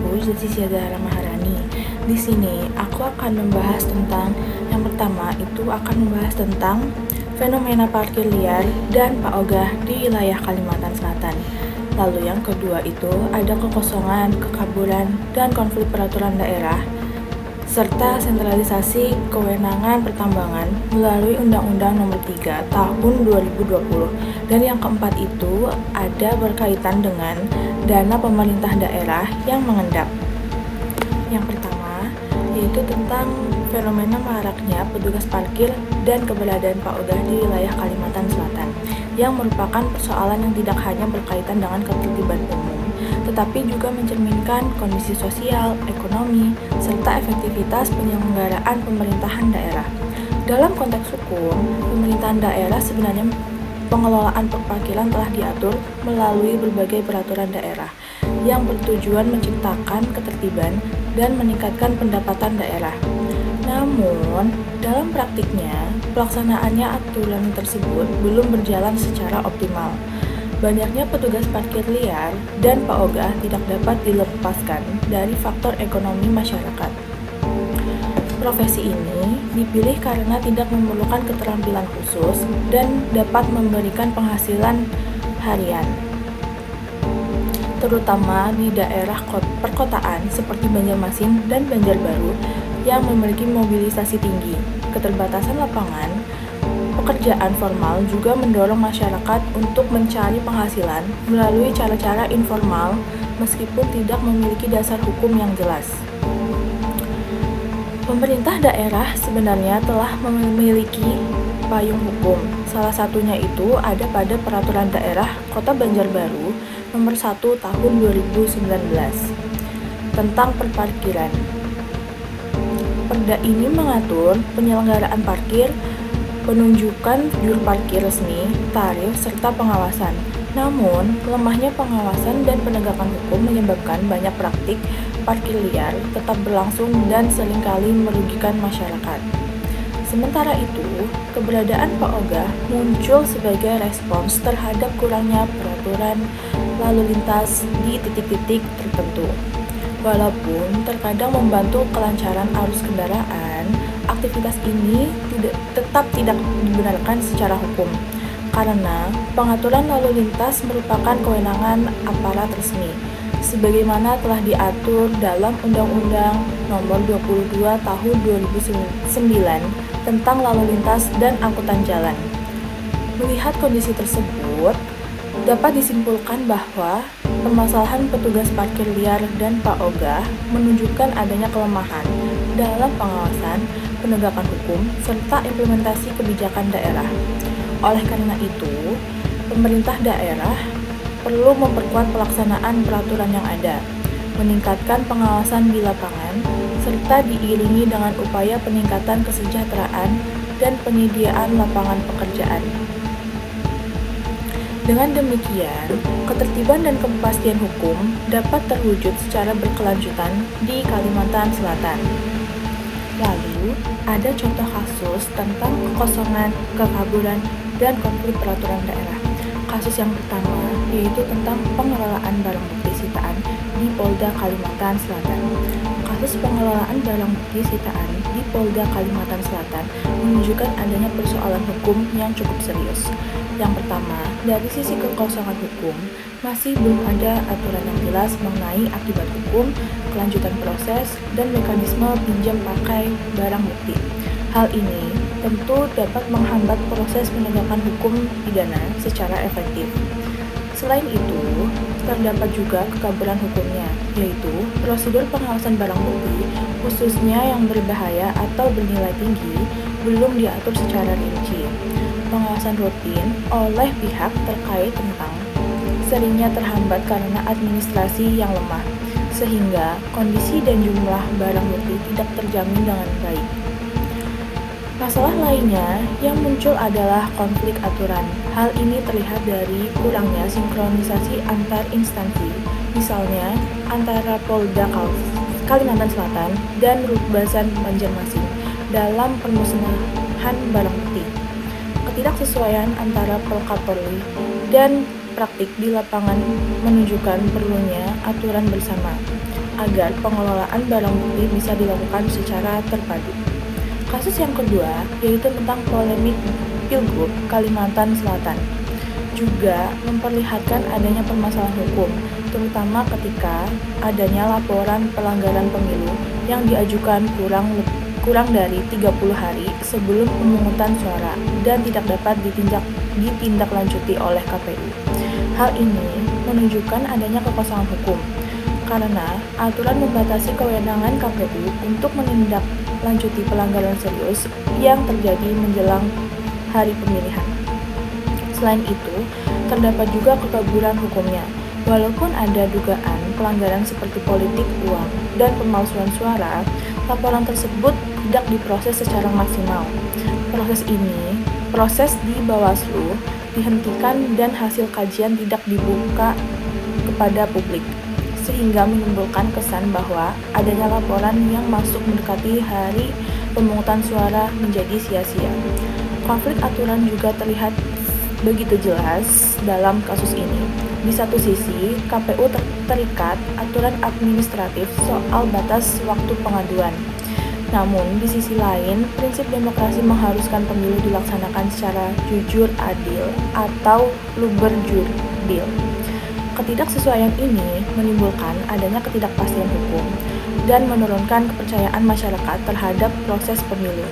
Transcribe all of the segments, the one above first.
aku Zazia Dahra Maharani. Di sini aku akan membahas tentang yang pertama itu akan membahas tentang fenomena parkir liar dan paogah di wilayah Kalimantan Selatan. Lalu yang kedua itu ada kekosongan, kekaburan, dan konflik peraturan daerah serta sentralisasi kewenangan pertambangan melalui Undang-Undang Nomor 3 Tahun 2020. Dan yang keempat itu ada berkaitan dengan dana pemerintah daerah yang mengendap. Yang pertama yaitu tentang fenomena maraknya petugas parkir dan keberadaan paogah di wilayah Kalimantan Selatan yang merupakan persoalan yang tidak hanya berkaitan dengan ketertiban umum, tetapi juga mencerminkan kondisi sosial, ekonomi, serta efektivitas penyelenggaraan pemerintahan daerah. Dalam konteks hukum, pemerintahan daerah sebenarnya pengelolaan parkiran telah diatur melalui berbagai peraturan daerah yang bertujuan menciptakan ketertiban dan meningkatkan pendapatan daerah. Namun, dalam praktiknya, pelaksanaannya aturan tersebut belum berjalan secara optimal. Banyaknya petugas parkir liar dan paogah tidak dapat dilepaskan dari faktor ekonomi masyarakat. Profesi ini dipilih karena tidak memerlukan keterampilan khusus dan dapat memberikan penghasilan harian, terutama di daerah perkotaan seperti Banjarmasin dan Banjarbaru yang memiliki mobilisasi tinggi. Keterbatasan lapangan pekerjaan formal juga mendorong masyarakat untuk mencari penghasilan melalui cara-cara informal meskipun tidak memiliki dasar hukum yang jelas. Pemerintah daerah sebenarnya telah memiliki payung hukum. Salah satunya itu ada pada Peraturan Daerah Kota Banjarbaru Nomor 1 Tahun 2019 tentang perparkiran. Perda ini mengatur penyelenggaraan parkir, penunjukan juru parkir resmi, tarif, serta pengawasan. Namun, lemahnya pengawasan dan penegakan hukum menyebabkan banyak praktik parkir liar tetap berlangsung dan seringkali merugikan masyarakat. Sementara itu, keberadaan paogah muncul sebagai respons terhadap kurangnya peraturan lalu lintas di titik-titik tertentu. Walaupun terkadang membantu kelancaran arus kendaraan, aktivitas ini tetap tidak dibenarkan secara hukum, karena pengaturan lalu lintas merupakan kewenangan aparat resmi, sebagaimana telah diatur dalam Undang-Undang Nomor 22 Tahun 2009 tentang lalu lintas dan angkutan jalan. Melihat kondisi tersebut, dapat disimpulkan bahwa permasalahan petugas parkir liar dan paogah menunjukkan adanya kelemahan dalam pengawasan, penegakan hukum, serta implementasi kebijakan daerah. Oleh karena itu, pemerintah daerah perlu memperkuat pelaksanaan peraturan yang ada, meningkatkan pengawasan di lapangan, serta diiringi dengan upaya peningkatan kesejahteraan dan penyediaan lapangan pekerjaan. Dengan demikian, ketertiban dan kepastian hukum dapat terwujud secara berkelanjutan di Kalimantan Selatan. Lalu, ada contoh kasus tentang kekosongan, kekaburan, dan konflik peraturan daerah. Kasus yang pertama yaitu tentang pengelolaan barang bukti sitaan di Polda Kalimantan Selatan. Kasus pengelolaan barang bukti sitaan di Polda Kalimantan Selatan menunjukkan adanya persoalan hukum yang cukup serius. Yang pertama, dari sisi kekosongan hukum, masih belum ada aturan yang jelas mengenai akibat hukum, kelanjutan proses, dan mekanisme pinjam pakai barang bukti. Hal ini tentu dapat menghambat proses penegakan hukum pidana secara efektif. Selain itu, terdapat juga kekaburan hukumnya, yaitu prosedur pengawasan barang bukti, khususnya yang berbahaya atau bernilai tinggi, belum diatur secara rinci. Pengawasan rutin oleh pihak terkait tentang seringnya terhambat karena administrasi yang lemah, sehingga kondisi dan jumlah barang bukti tidak terjamin dengan baik. Masalah lainnya yang muncul adalah konflik aturan. Hal ini terlihat dari kurangnya sinkronisasi antar instansi, misalnya antara Polda Kalimantan Selatan dan Rukbasan Banjarmasin dalam permusnahan barang bukti. Ketidaksesuaian antara Polkapolri dan praktik di lapangan menunjukkan perlunya aturan bersama. agar pengelolaan barang bukti bisa dilakukan secara terpadu. Kasus yang kedua yaitu tentang polemik Pilgub Kalimantan Selatan, juga memperlihatkan adanya permasalahan hukum, terutama ketika adanya laporan pelanggaran pemilu yang diajukan kurang dari 30 hari sebelum pemungutan suara dan tidak dapat ditindaklanjuti oleh KPU. Hal ini menunjukkan adanya kekosongan hukum, karena aturan membatasi kewenangan KPU untuk menindaklanjuti pelanggaran serius yang terjadi menjelang hari pemilihan. Selain itu, terdapat juga kekaburan hukumnya. Walaupun ada dugaan pelanggaran seperti politik uang dan pemalsuan suara, laporan tersebut tidak diproses secara maksimal. Proses di Bawaslu dihentikan dan hasil kajian tidak dibuka kepada publik, sehingga menimbulkan kesan bahwa adanya laporan yang masuk mendekati hari pemungutan suara menjadi sia-sia. Konflik aturan juga terlihat begitu jelas dalam kasus ini. Di satu sisi, KPU terikat aturan administratif soal batas waktu pengaduan. Namun, di sisi lain, prinsip demokrasi mengharuskan pemilu dilaksanakan secara jujur, adil, atau luber jurdil. Ketidaksesuaian ini menimbulkan adanya ketidakpastian hukum dan menurunkan kepercayaan masyarakat terhadap proses pemilu.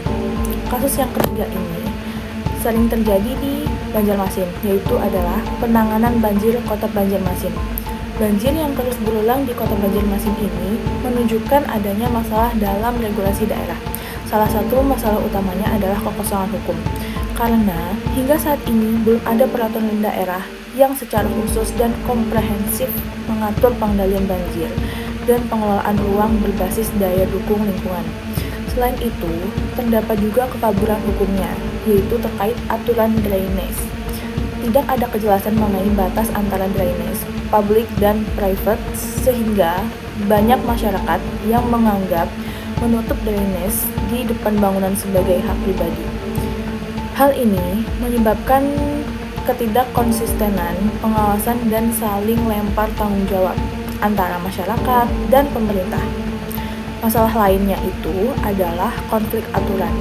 Kasus yang ketiga ini sering terjadi di Banjarmasin, yaitu adalah penanganan banjir Kota Banjarmasin. Banjir yang terus berulang di Kota Banjarmasin ini menunjukkan adanya masalah dalam regulasi daerah. Salah satu masalah utamanya adalah kekosongan hukum, karena hingga saat ini belum ada peraturan daerah yang secara khusus dan komprehensif mengatur pengendalian banjir dan pengelolaan ruang berbasis daya dukung lingkungan. Selain itu, terdapat juga kekaburan hukumnya, yaitu terkait aturan drainase. Tidak ada kejelasan mengenai batas antara drainase public dan private, sehingga banyak masyarakat yang menganggap menutup drainase di depan bangunan sebagai hak pribadi. Hal ini menyebabkan ketidakkonsistenan pengawasan dan saling lempar tanggung jawab antara masyarakat dan pemerintah. Masalah lainnya itu adalah konflik aturan.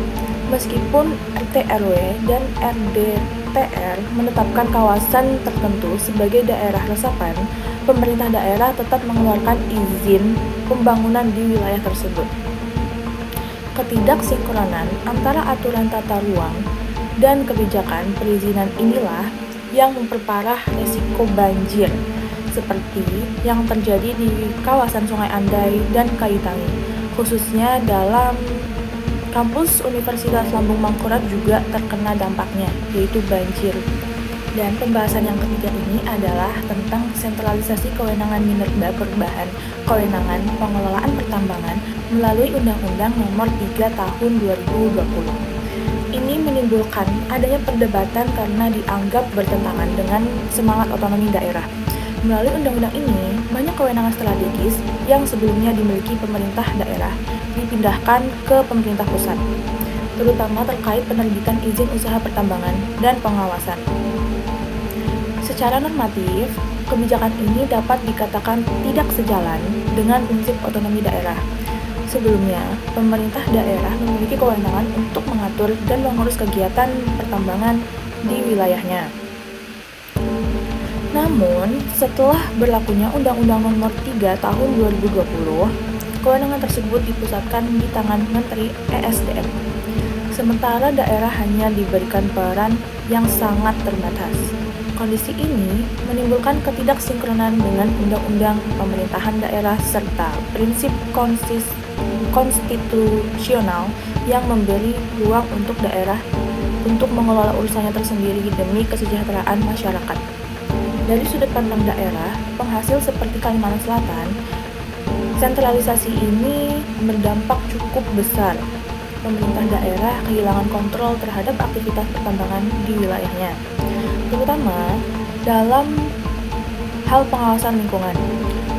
Meskipun RT/RW dan RDTR menetapkan kawasan tertentu sebagai daerah resapan, pemerintah daerah tetap mengeluarkan izin pembangunan di wilayah tersebut. Ketidaksinkronan antara aturan tata ruang dan kebijakan perizinan inilah yang memperparah resiko banjir, seperti yang terjadi di kawasan Sungai Andai dan Kaitangi, khususnya dalam kampus Universitas Lambung Mangkurat juga terkena dampaknya, yaitu banjir. Dan pembahasan yang ketiga ini adalah tentang sentralisasi kewenangan Minerba perubahan kewenangan pengelolaan pertambangan melalui Undang-Undang Nomor 3 Tahun 2020. Ini menimbulkan adanya perdebatan karena dianggap bertentangan dengan semangat otonomi daerah. Melalui undang-undang ini, banyak kewenangan strategis yang sebelumnya dimiliki pemerintah daerah dipindahkan ke pemerintah pusat, terutama terkait penerbitan izin usaha pertambangan dan pengawasan. Secara normatif, kebijakan ini dapat dikatakan tidak sejalan dengan prinsip otonomi daerah. Sebelumnya, pemerintah daerah memiliki kewenangan untuk mengatur dan mengurus kegiatan pertambangan di wilayahnya. Namun, setelah berlakunya Undang-Undang Nomor 3 Tahun 2020, kewenangan tersebut dipusatkan di tangan Menteri ESDM. Sementara daerah hanya diberikan peran yang sangat terbatas. Kondisi ini menimbulkan ketidaksinkronan dengan Undang-Undang Pemerintahan Daerah serta prinsip konstitusional yang memberi ruang untuk daerah untuk mengelola urusannya tersendiri demi kesejahteraan masyarakat. Dari sudut pandang daerah, penghasil seperti Kalimantan Selatan, sentralisasi ini berdampak cukup besar. Pemerintah daerah kehilangan kontrol terhadap aktivitas pertambangan di wilayahnya, terutama dalam hal pengawasan lingkungan,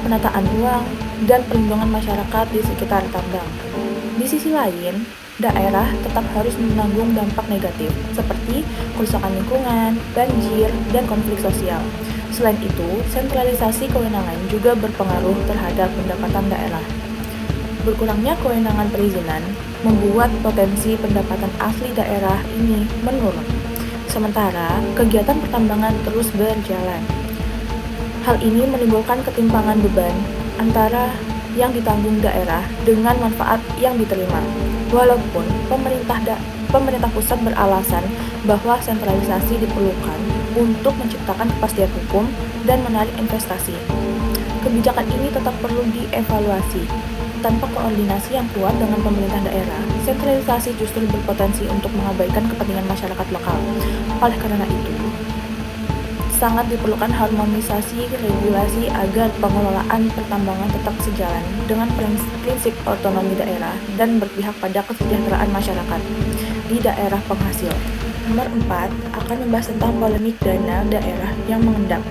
penataan ruang, dan perlindungan masyarakat di sekitar tambang. Di sisi lain, daerah tetap harus menanggung dampak negatif seperti kerusakan lingkungan, banjir, dan konflik sosial. Selain itu, sentralisasi kewenangan juga berpengaruh terhadap pendapatan daerah. Berkurangnya kewenangan perizinan membuat potensi pendapatan asli daerah ini menurun. Sementara, kegiatan pertambangan terus berjalan. Hal ini menimbulkan ketimpangan beban antara yang ditanggung daerah dengan manfaat yang diterima. Walaupun pemerintah pusat beralasan bahwa sentralisasi diperlukan untuk menciptakan kepastian hukum dan menarik investasi, kebijakan ini tetap perlu dievaluasi. Tanpa koordinasi yang kuat dengan pemerintah daerah, sentralisasi justru berpotensi untuk mengabaikan kepentingan masyarakat lokal. Oleh karena itu, sangat diperlukan harmonisasi regulasi agar pengelolaan pertambangan tetap sejalan dengan prinsip otonomi daerah dan berpihak pada kesejahteraan masyarakat di daerah penghasil. Nomor 4 akan membahas tentang polemik dana daerah yang mengendap.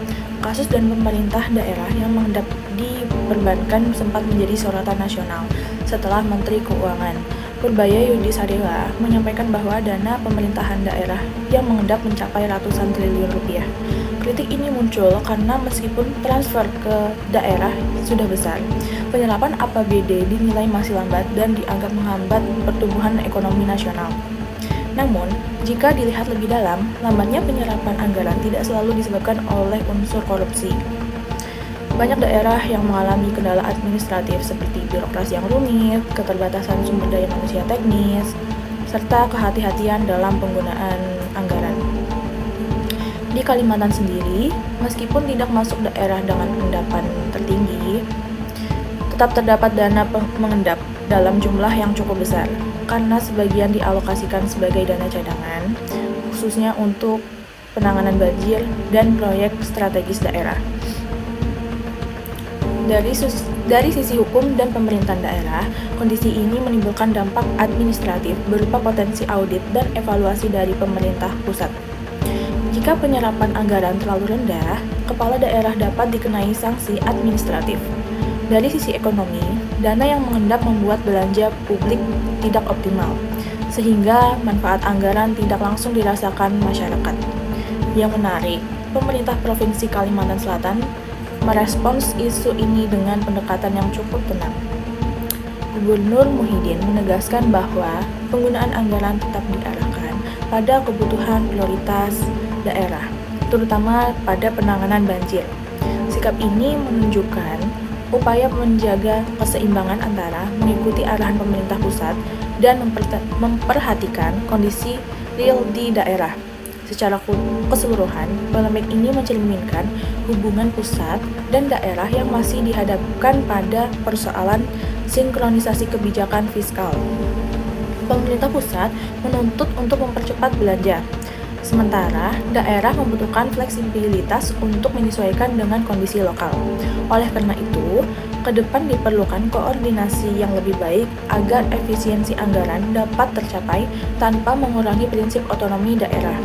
Kasus dan pemerintah daerah yang mengendap diperbankan sempat menjadi sorotan nasional setelah Menteri Keuangan Purbaya Yudhisthira menyampaikan bahwa dana pemerintahan daerah yang mengendap mencapai ratusan triliun rupiah. Kritik ini muncul karena meskipun transfer ke daerah sudah besar, penyerapan APBD dinilai masih lambat dan dianggap menghambat pertumbuhan ekonomi nasional. Namun, jika dilihat lebih dalam, lambatnya penyerapan anggaran tidak selalu disebabkan oleh unsur korupsi. Banyak daerah yang mengalami kendala administratif seperti birokrasi yang rumit, keterbatasan sumber daya manusia teknis, serta kehati-hatian dalam penggunaan anggaran. Di Kalimantan sendiri, meskipun tidak masuk daerah dengan endapan tertinggi, tetap terdapat dana mengendap dalam jumlah yang cukup besar, karena sebagian dialokasikan sebagai dana cadangan, khususnya untuk penanganan banjir dan proyek strategis daerah. Dari sisi hukum dan pemerintahan daerah, kondisi ini menimbulkan dampak administratif berupa potensi audit dan evaluasi dari pemerintah pusat. Jika penyerapan anggaran terlalu rendah, kepala daerah dapat dikenai sanksi administratif. Dari sisi ekonomi, dana yang mengendap membuat belanja publik tidak optimal, sehingga manfaat anggaran tidak langsung dirasakan masyarakat. Yang menarik, pemerintah Provinsi Kalimantan Selatan merespons isu ini dengan pendekatan yang cukup tenang. Gubernur Muhyiddin menegaskan bahwa penggunaan anggaran tetap diarahkan pada kebutuhan prioritas daerah, terutama pada penanganan banjir. Sikap ini menunjukkan upaya menjaga keseimbangan antara mengikuti arahan pemerintah pusat dan memperhatikan kondisi real di daerah. Secara keseluruhan, polemik ini mencerminkan hubungan pusat dan daerah yang masih dihadapkan pada persoalan sinkronisasi kebijakan fiskal. Pemerintah pusat menuntut untuk mempercepat belanja, sementara daerah membutuhkan fleksibilitas untuk menyesuaikan dengan kondisi lokal. Oleh karena itu, ke depan diperlukan koordinasi yang lebih baik agar efisiensi anggaran dapat tercapai tanpa mengurangi prinsip otonomi daerah.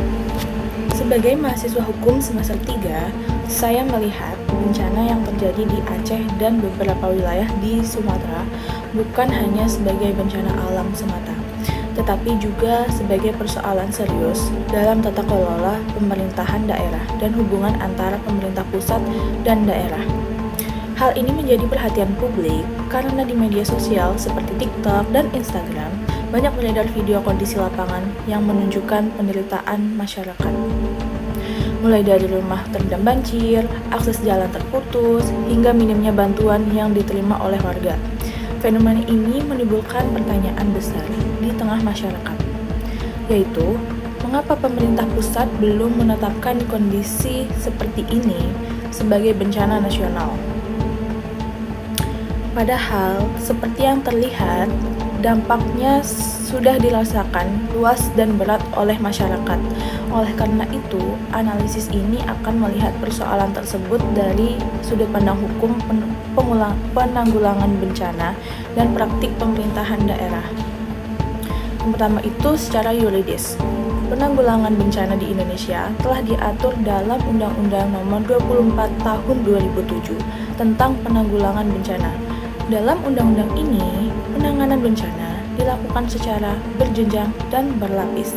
Sebagai mahasiswa hukum semester 3, saya melihat bencana yang terjadi di Aceh dan beberapa wilayah di Sumatera bukan hanya sebagai bencana alam semata, tetapi juga sebagai persoalan serius dalam tata kelola pemerintahan daerah dan hubungan antara pemerintah pusat dan daerah. Hal ini menjadi perhatian publik karena di media sosial seperti TikTok dan Instagram banyak beredar video kondisi lapangan yang menunjukkan penderitaan masyarakat. Mulai dari rumah terendam banjir, akses jalan terputus, hingga minimnya bantuan yang diterima oleh warga. Fenomena ini menimbulkan pertanyaan besar di tengah masyarakat, yaitu mengapa pemerintah pusat belum menetapkan kondisi seperti ini sebagai bencana nasional. Padahal, seperti yang terlihat, dampaknya sudah dirasakan luas dan berat oleh masyarakat. Oleh karena itu, analisis ini akan melihat persoalan tersebut dari sudut pandang hukum penanggulangan bencana dan praktik pemerintahan daerah. Yang pertama itu secara yuridis. Penanggulangan bencana di Indonesia telah diatur dalam Undang-Undang Nomor 24 Tahun 2007 tentang penanggulangan bencana. Dalam undang-undang ini, penanganan bencana dilakukan secara berjenjang dan berlapis.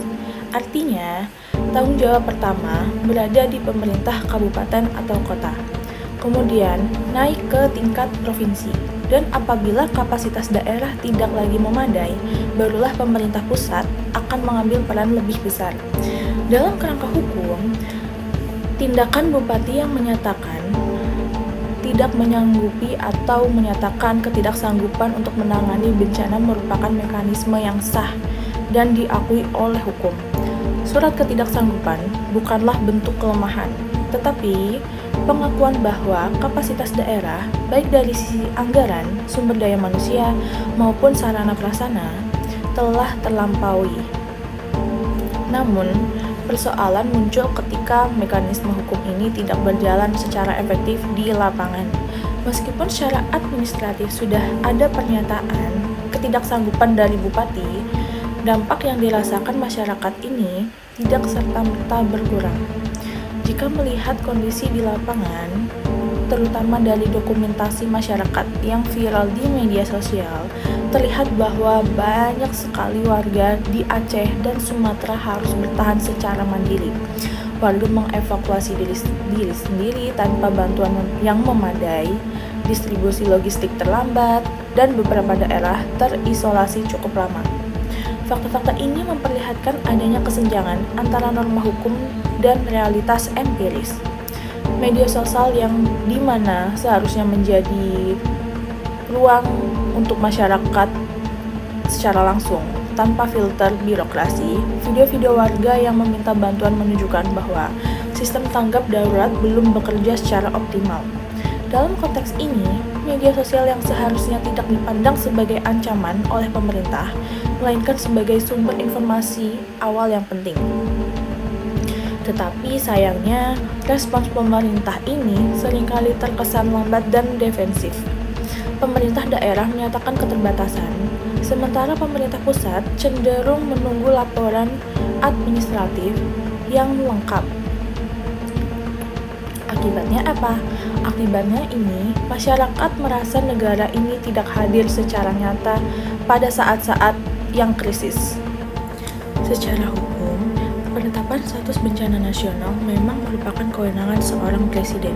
Artinya, Tanggung jawab pertama berada di pemerintah kabupaten atau kota, kemudian naik ke tingkat provinsi, dan apabila kapasitas daerah tidak lagi memadai, barulah pemerintah pusat akan mengambil peran lebih besar. Dalam kerangka hukum, tindakan bupati yang menyatakan tidak menyanggupi atau menyatakan ketidaksanggupan untuk menangani bencana merupakan mekanisme yang sah dan diakui oleh hukum. Surat ketidaksanggupan bukanlah bentuk kelemahan, tetapi pengakuan bahwa kapasitas daerah, baik dari sisi anggaran, sumber daya manusia, maupun sarana prasarana, telah terlampaui. Namun, persoalan muncul ketika mekanisme hukum ini tidak berjalan secara efektif di lapangan. Meskipun secara administratif sudah ada pernyataan ketidaksanggupan dari bupati, dampak yang dirasakan masyarakat ini tidak serta-merta berkurang. Jika melihat kondisi di lapangan, terutama dari dokumentasi masyarakat yang viral di media sosial, terlihat bahwa banyak sekali warga di Aceh dan Sumatera harus bertahan secara mandiri. Warga mengevakuasi diri sendiri tanpa bantuan yang memadai, distribusi logistik terlambat, dan beberapa daerah terisolasi cukup lama. Fakta-fakta ini memperlihatkan adanya kesenjangan antara norma hukum dan realitas empiris. Media sosial yang dimana seharusnya menjadi ruang untuk masyarakat secara langsung, tanpa filter birokrasi, video-video warga yang meminta bantuan menunjukkan bahwa sistem tanggap darurat belum bekerja secara optimal. Dalam konteks ini, media sosial yang seharusnya tidak dipandang sebagai ancaman oleh pemerintah, melainkan sebagai sumber informasi awal yang penting. Tetapi sayangnya, respons pemerintah ini seringkali terkesan lambat dan defensif. Pemerintah daerah menyatakan keterbatasan, sementara pemerintah pusat cenderung menunggu laporan administratif yang lengkap. Akibatnya apa? Akibatnya ini, masyarakat merasa negara ini tidak hadir secara nyata pada saat-saat yang krisis. Secara hukum, penetapan status bencana nasional memang merupakan kewenangan seorang presiden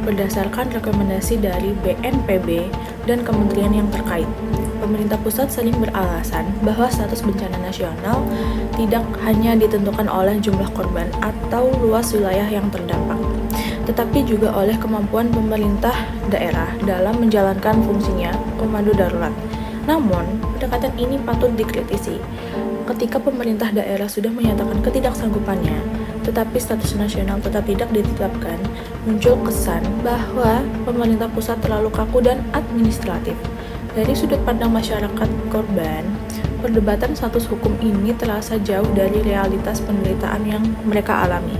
berdasarkan rekomendasi dari BNPB dan kementerian yang terkait. Pemerintah pusat sering beralasan bahwa status bencana nasional tidak hanya ditentukan oleh jumlah korban atau luas wilayah yang terdampak, tetapi juga oleh kemampuan pemerintah daerah dalam menjalankan fungsinya komando darurat. Namun, pendekatan ini patut dikritisi. Ketika pemerintah daerah sudah menyatakan ketidaksanggupannya, tetapi status nasional tetap tidak ditetapkan, muncul kesan bahwa pemerintah pusat terlalu kaku dan administratif. Dari sudut pandang masyarakat korban, perdebatan status hukum ini terasa jauh dari realitas penderitaan yang mereka alami.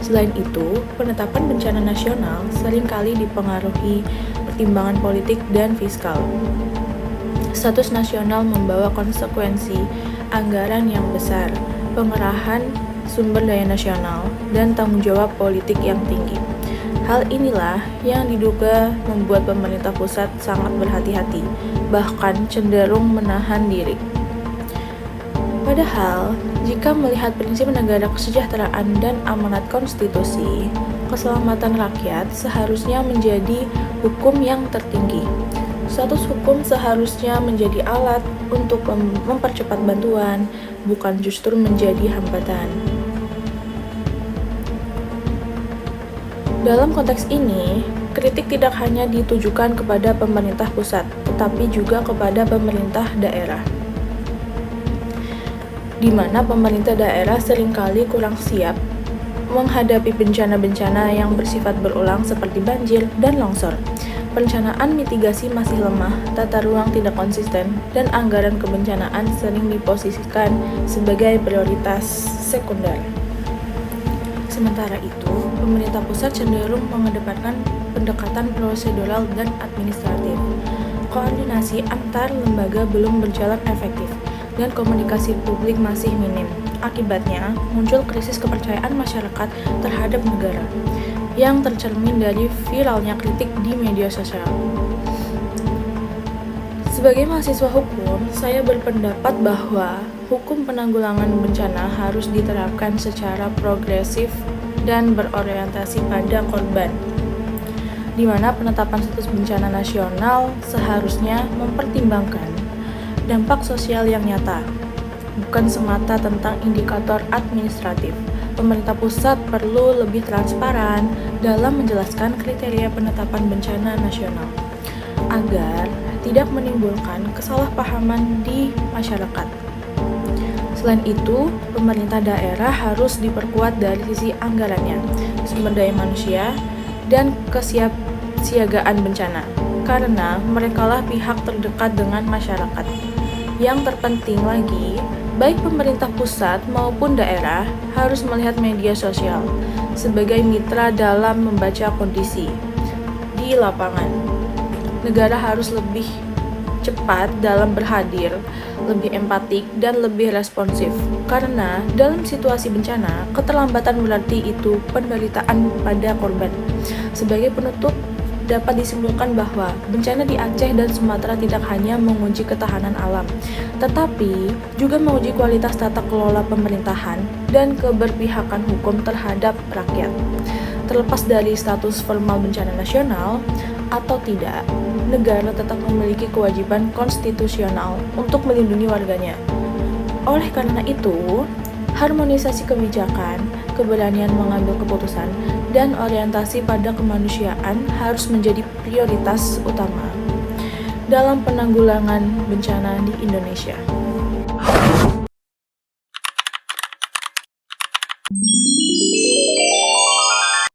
Selain itu, penetapan bencana nasional seringkali dipengaruhi pertimbangan politik dan fiskal. Status nasional membawa konsekuensi anggaran yang besar, pengerahan sumber daya nasional, dan tanggung jawab politik yang tinggi. Hal inilah yang diduga membuat pemerintah pusat sangat berhati-hati, bahkan cenderung menahan diri. Padahal, jika melihat prinsip negara kesejahteraan dan amanat konstitusi, keselamatan rakyat seharusnya menjadi hukum yang tertinggi. Status hukum seharusnya menjadi alat untuk mempercepat bantuan, bukan justru menjadi hambatan. Dalam konteks ini, kritik tidak hanya ditujukan kepada pemerintah pusat, tetapi juga kepada pemerintah daerah, di mana pemerintah daerah seringkali kurang siap menghadapi bencana-bencana yang bersifat berulang seperti banjir dan longsor. Perencanaan mitigasi masih lemah, tata ruang tidak konsisten, dan anggaran kebencanaan sering diposisikan sebagai prioritas sekunder. Sementara itu, pemerintah pusat cenderung mengedepankan pendekatan prosedural dan administratif. Koordinasi antar lembaga belum berjalan efektif, dan komunikasi publik masih minim. Akibatnya, muncul krisis kepercayaan masyarakat terhadap negara, yang tercermin dari viralnya kritik di media sosial. Sebagai mahasiswa hukum, saya berpendapat bahwa hukum penanggulangan bencana harus diterapkan secara progresif dan berorientasi pada korban, di mana penetapan status bencana nasional seharusnya mempertimbangkan dampak sosial yang nyata, bukan semata tentang indikator administratif. Pemerintah pusat perlu lebih transparan dalam menjelaskan kriteria penetapan bencana nasional, agar tidak menimbulkan kesalahpahaman di masyarakat. Selain itu, pemerintah daerah harus diperkuat dari sisi anggarannya, sumber daya manusia, dan kesiapsiagaan bencana, karena merekalah pihak terdekat dengan masyarakat. Yang terpenting lagi, baik pemerintah pusat maupun daerah harus melihat media sosial sebagai mitra dalam membaca kondisi di lapangan. Negara harus lebih cepat dalam berhadir, lebih empatik, dan lebih responsif. Karena dalam situasi bencana, keterlambatan berarti itu penderitaan pada korban. Sebagai penutup, dapat disimpulkan bahwa bencana di Aceh dan Sumatera tidak hanya menguji ketahanan alam, tetapi juga menguji kualitas tata kelola pemerintahan dan keberpihakan hukum terhadap rakyat. Terlepas dari status formal bencana nasional atau tidak, negara tetap memiliki kewajiban konstitusional untuk melindungi warganya. Oleh karena itu, harmonisasi kebijakan, keberanian mengambil keputusan, dan orientasi pada kemanusiaan harus menjadi prioritas utama dalam penanggulangan bencana di Indonesia.